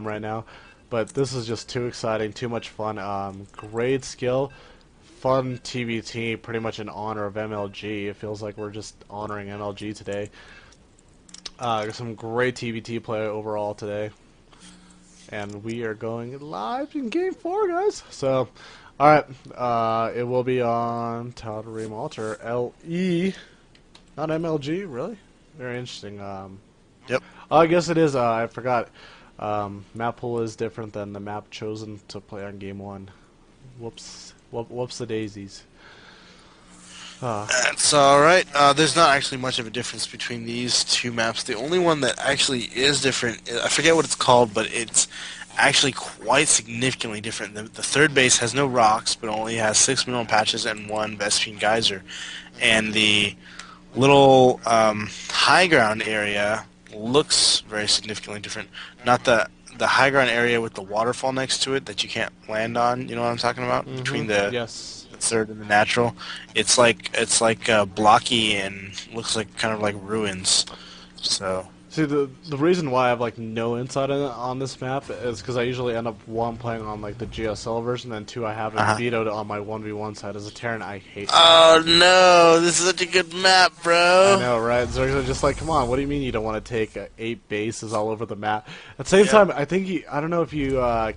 right now, but this is just too exciting, too much fun. Great skill, fun TBT, pretty much in honor of MLG. It feels like we're just honoring MLG today. Some great TBT play overall today, and we are going live in Game 4, guys. So, alright, it will be on Tal'Darim Altar, LE, not MLG, really? Very interesting. Yep. Oh, I guess it is, I forgot. Map pool is different than the map chosen to play on Game 1. Whoops. Whoops the daisies. That's alright. There's not actually much of a difference between these two maps. The only one that actually is different, I forget what it's called, but it's actually quite significantly different. The third base has no rocks, but only has 6 mineral patches and 1 Vespine geyser. And the little high ground area looks very significantly different. Not the high ground area with the waterfall next to it that you can't land on. You know what I'm talking about? Mm-hmm. Between the Yes. third and the natural. It's like blocky and looks like kind of like ruins. So. See, the reason why I have like no insight on this map is because I usually end up playing on like the GSL version, and 2 I have it vetoed on my 1v1 side. As a Terran, I hate. Oh no, this is such a good map, bro. I know, right? So just like, come on, what do you mean you don't want to take 8 bases all over the map? At the same time, I think I don't know if you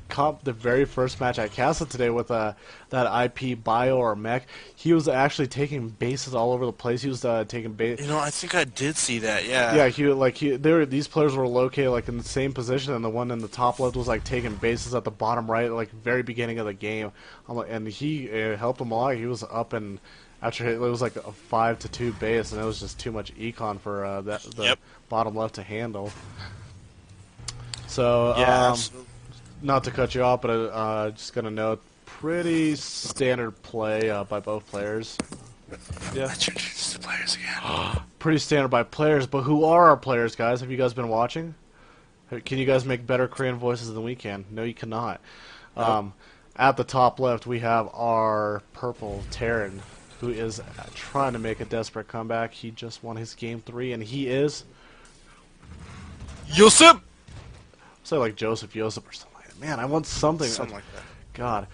caught the very first match I casted today with that IP bio or mech. He was actually taking bases all over the place. He was taking base. You know, I think I did see that. Yeah. Yeah, these players were located like in the same position, and the one in the top left was like taking bases at the bottom right, like very beginning of the game. And he helped him a lot. He was up, and after it was like a 5-2 base, and it was just too much econ for the bottom left to handle. So Yeah. not to cut you off, but just gonna note, pretty standard play by both players. Yeah. Let's introduce the players again. Pretty standard by players, but who are our players, guys? Have you guys been watching? Can you guys make better Korean voices than we can? No, you cannot. Nope. At the top left, we have our purple Terran, who is trying to make a desperate comeback. He just won his Game 3, and he is... Yosep! Say like Joseph or something like that. Man, I want something. Something like that. God.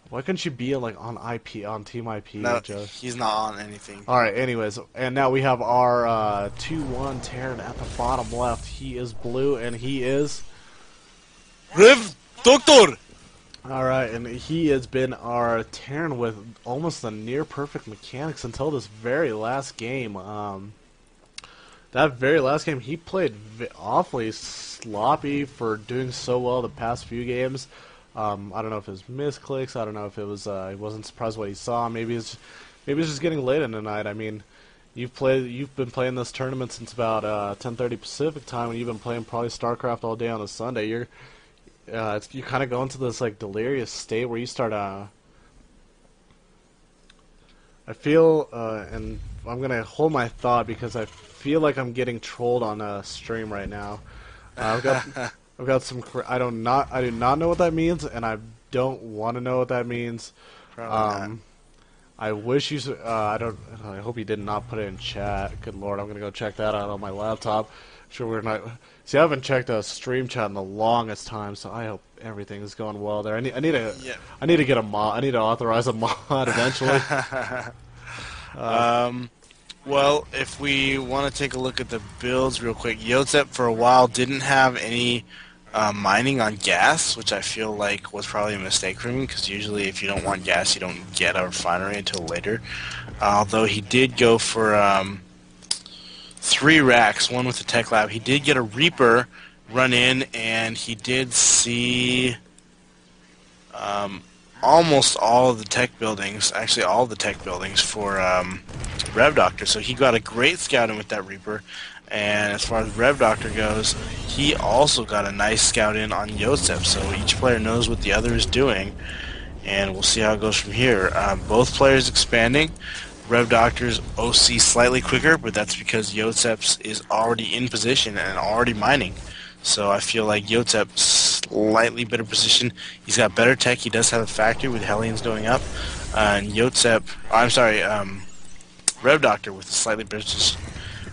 Why couldn't you be like on Team IP? No, Joe? he's not on anything. Alright, anyways, and now we have our 2-1 Terran at the bottom left. He is blue, and he is... RevDoctor! Alright, and he has been our Terran with almost the near-perfect mechanics until this very last game. That very last game, he played awfully sloppy for doing so well the past few games. I don't know if it was misclicks. I don't know if it was he wasn't surprised what he saw. Maybe it's just getting late in the night. I mean, you've been playing this tournament since about 10:30 Pacific time, and you've been playing probably StarCraft all day on a Sunday. You kind of go into this like delirious state where you start. I feel, and I'm gonna hold my thought because I feel like I'm getting trolled on stream right now. I've got some. I do not know what that means, and I don't want to know what that means. I wish you. I hope you did not put it in chat. Good lord, I'm gonna go check that out on my laptop. Sure, we're not. See, I haven't checked a stream chat in the longest time, so I hope everything is going well there. I need to get a mod. I need to authorize a mod eventually. Well, if we want to take a look at the builds real quick, Yosep for a while didn't have any mining on gas, which I feel like was probably a mistake for me, because usually if you don't want gas, you don't get a refinery until later. Although he did go for 3 racks, 1 with the tech lab. He did get a Reaper run in, and he did see almost all of the tech buildings, actually all of the tech buildings for RevDoctor. So he got a great scouting with that Reaper. And as far as RevDoctor goes, he also got a nice scout in on Yosep. So each player knows what the other is doing, and we'll see how it goes from here. Both players expanding. RevDoctor's OC slightly quicker, but that's because Yosep's is already in position and already mining. So I feel like Yosep's slightly better position. He's got better tech. He does have a factory with Hellions going up. And RevDoctor with a slightly better position.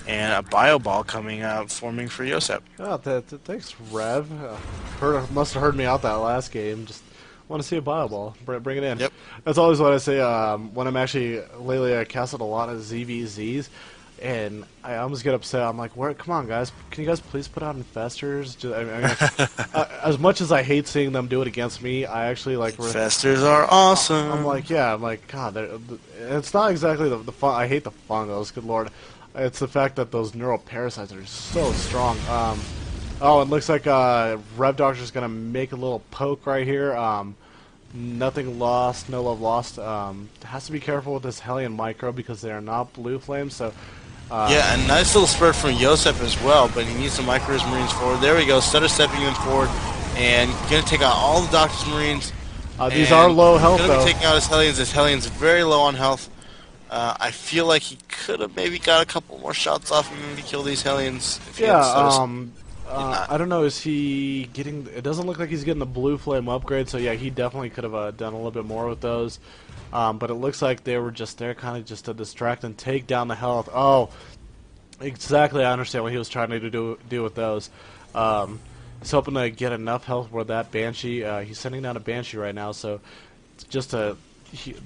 and a bio ball coming up, forming for Yosep. Oh, thanks, Rev. Must have heard me out that last game. Just want to see a bio ball. Bring it in. Yep. That's always what I say when I'm actually lately. I casted a lot of ZVZs, and I almost get upset. I'm like, "Where? Come on, guys! Can you guys please put out infestors?" As much as I hate seeing them do it against me, I actually like. Infestors are awesome. I'm like, yeah. I'm like, God. It's not exactly the fun. I hate the fungos. Good lord. It's the fact that those neural parasites are so strong. Oh, it looks like RevDoctor's going to make a little poke right here. Nothing lost, no love lost. Has to be careful with this Hellion Micro because they are not blue flames. So, yeah, a nice little spurt from Yosep as well, but he needs to micro his Marines forward. There we go, stutter stepping them forward, and going to take out all the Doctor's Marines. These are low health, though. Going to be taking out his Hellions. His Hellions very low on health. I feel like he could have maybe got a couple more shots off and maybe kill these Hellions. If I don't know. Is he getting? It doesn't look like he's getting the blue flame upgrade. So yeah, he definitely could have done a little bit more with those. But it looks like they were just there, kind of just to distract and take down the health. Oh, exactly. I understand what he was trying to do with those. He's hoping to get enough health where that Banshee. He's sending down a Banshee right now, so just to.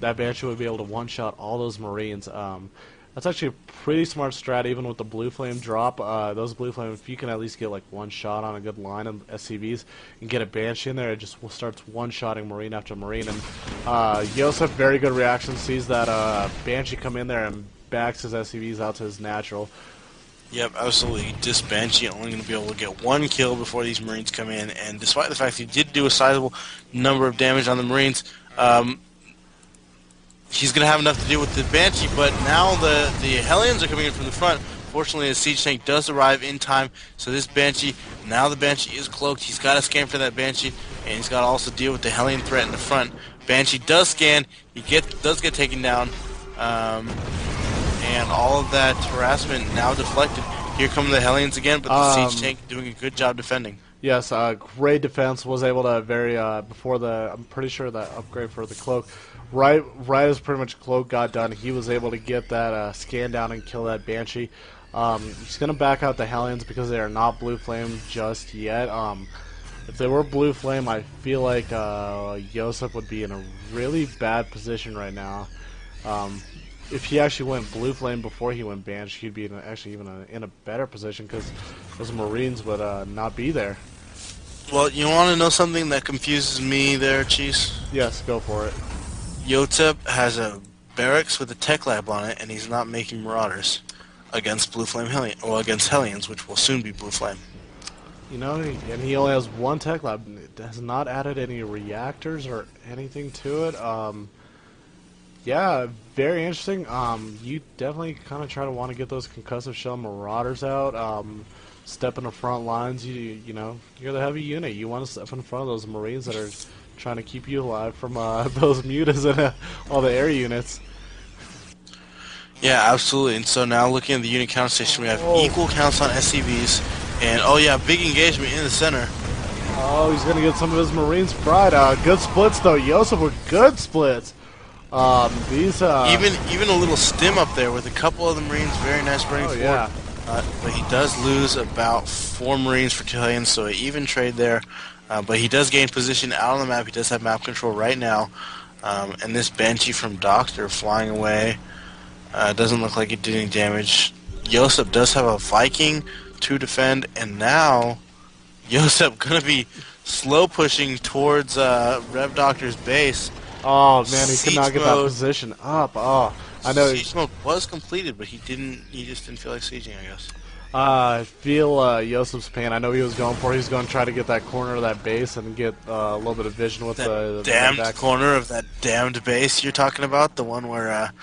That Banshee would be able to one-shot all those Marines. That's actually a pretty smart strat, even with the blue flame drop. Those blue flame, if you can at least get like one shot on a good line of SCVs and get a Banshee in there, it just starts one-shotting Marine after Marine. And Yosep, very good reaction, sees that Banshee come in there and backs his SCVs out to his natural. Yep, absolutely. This Banshee only going to be able to get one kill before these Marines come in, and despite the fact he did do a sizable number of damage on the Marines, he's going to have enough to deal with the Banshee, but now the Hellions are coming in from the front. Fortunately, the Siege Tank does arrive in time, so this Banshee, now the Banshee is cloaked. He's got to scan for that Banshee, and he's got to also deal with the Hellion threat in the front. Banshee does scan. He does get taken down, and all of that harassment now deflected. Here come the Hellions again, but the Siege Tank doing a good job defending. Yes, great defense. Was able to before I'm pretty sure that upgrade for the cloak. Right as pretty much cloak got done, he was able to get that scan down and kill that Banshee. He's gonna back out the Hellions because they are not blue flame just yet. If they were blue flame, I feel like Yosep would be in a really bad position right now. If he actually went blue flame before he went Banshee, he'd be in a better position because those Marines would not be there. Well, you want to know something that confuses me there, Cheese? Yes, go for it. Yosep has a barracks with a tech lab on it, and he's not making Marauders against Blue Flame Hellion, or against Hellions, which will soon be Blue Flame. You know, and he only has one tech lab. It has not added any reactors or anything to it. Yeah, very interesting. You definitely kind of try to want to get those concussive shell Marauders out. Step in the front lines. You know, you're the heavy unit. You want to step in front of those Marines that are trying to keep you alive from those mutas and all the air units. Yeah, absolutely. And so now looking at the unit count station, we have equal counts on SCVs, and oh yeah, big engagement in the center. Oh, he's gonna get some of his Marines fried. Good splits though. Yosep with good splits. These even a little stim up there with a couple of the Marines. Very nice running forward. Yeah. But he does lose about 4 Marines for 2 Hellions, so an even trade there. But he does gain position out on the map. He does have map control right now. And this Banshee from Doctor flying away doesn't look like it did any damage. Yosep does have a Viking to defend, and now Yosep going to be slow pushing towards RevDoctor's base. Oh man, he could not get that position up. Oh, I know. Siege mode was completed, but he just didn't feel like sieging, I guess. I feel Yosep's pain. I know he was going for it. He's going to try to get that corner of that base and get a little bit of vision with the damned corner of that damned base you're talking about, the one where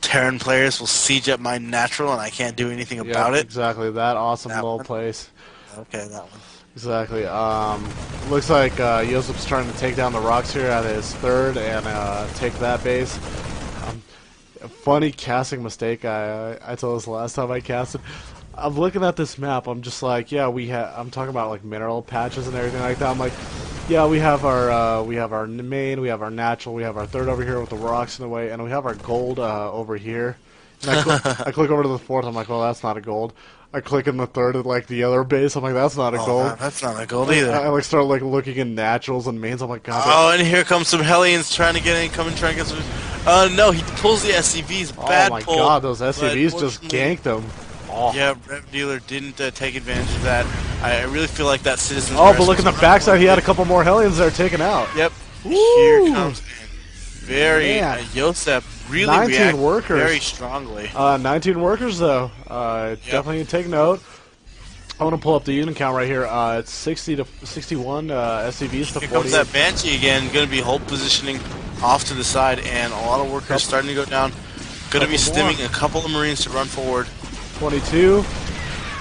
Terran players will siege up my natural and I can't do anything about it. Exactly, that awesome little place. Okay, that one. Exactly. Looks like Yosep's trying to take down the rocks here at his third and take that base. A funny casting mistake. I told us last time I casted. I'm looking at this map. I'm just like, yeah, I'm talking about like mineral patches and everything like that. I'm like, yeah, we have our main, we have our natural, we have our third over here with the rocks in the way, and we have our gold over here. And I click over to the fourth. I'm like, well, that's not a gold. I click in the third at like the other base. I'm like, that's not a gold. That's not a gold either. I like start like looking in naturals and mains. I'm like, God. Oh, and here comes some Hellions trying to get in, come and try and get some. No, he pulls the SCVs. Bad oh my pull. God, those SCVs just ganked him. Oh. Yeah, Rev Dealer didn't take advantage of that. I really feel like that Citizen's Oh, but look at the backside. He had a couple more Hellions there taken out. Yep. Woo. Here comes in. Very yosep really 19 workers. Very strongly. 19 workers though. Definitely take note. I want to pull up the unit count right here. It's 60 to 61 SCVs to 40. Here comes that Banshee again. Going to be hold positioning off to the side, and a lot of workers starting to go down. Going to be stimming a couple of Marines to run forward. 22.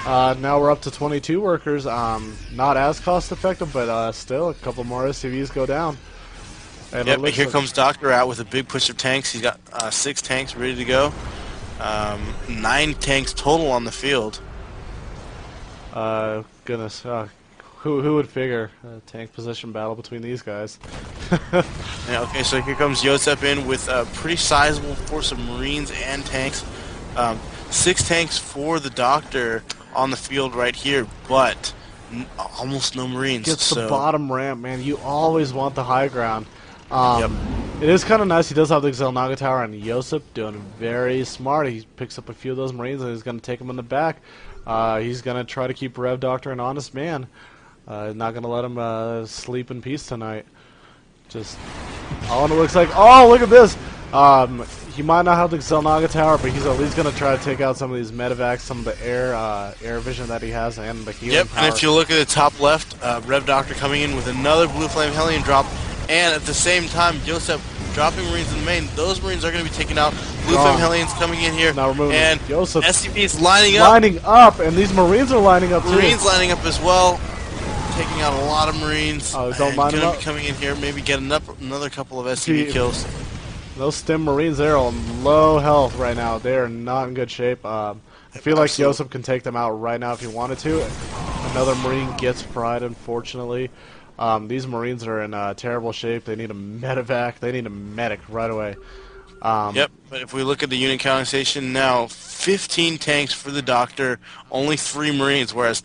Now we're up to 22 workers. Not as cost effective, but still a couple more SCVs go down. And yep, here comes Doctor out with a big push of tanks. He's got 6 tanks ready to go. 9 tanks total on the field. Goodness, who would figure a tank position battle between these guys? Yeah, okay, so here comes yosep in with a pretty sizable force of Marines and tanks. 6 tanks for the Doctor on the field right here, but almost no Marines. Gets the bottom ramp, man. You always want the high ground. It is kind of nice. He does have the Xel'Naga Tower, and yosep doing very smart. He picks up a few of those Marines, and he's going to take them in the back. He's going to try to keep RevDoctor an honest man. Not going to let him sleep in peace tonight. Just all it looks like. Oh, look at this! He might not have the Xel'Naga Tower, but he's at least going to try to take out some of these medevacs, some of the air vision that he has, and the healing power. And if you look at the top left, RevDoctor coming in with another Blue Flame Hellion drop. And at the same time, yosep dropping Marines in the main. Those Marines are going to be taken out. Blue Flame Hellions coming in here. Now removing and yosep. SCVs lining up, and these Marines are lining up too. Marines lining up as well. Taking out a lot of Marines. Oh, don't mind them. Going to be coming in here, maybe get another couple of SCV kills. Those stim Marines, they're on low health right now. They are not in good shape. I feel like yosep can take them out right now if he wanted to. Another Marine gets fried, unfortunately. These Marines are in terrible shape. They need a medevac. They need a medic right away. Yep, but if we look at the unit counting station now, 15 tanks for the Doctor, only 3 Marines, whereas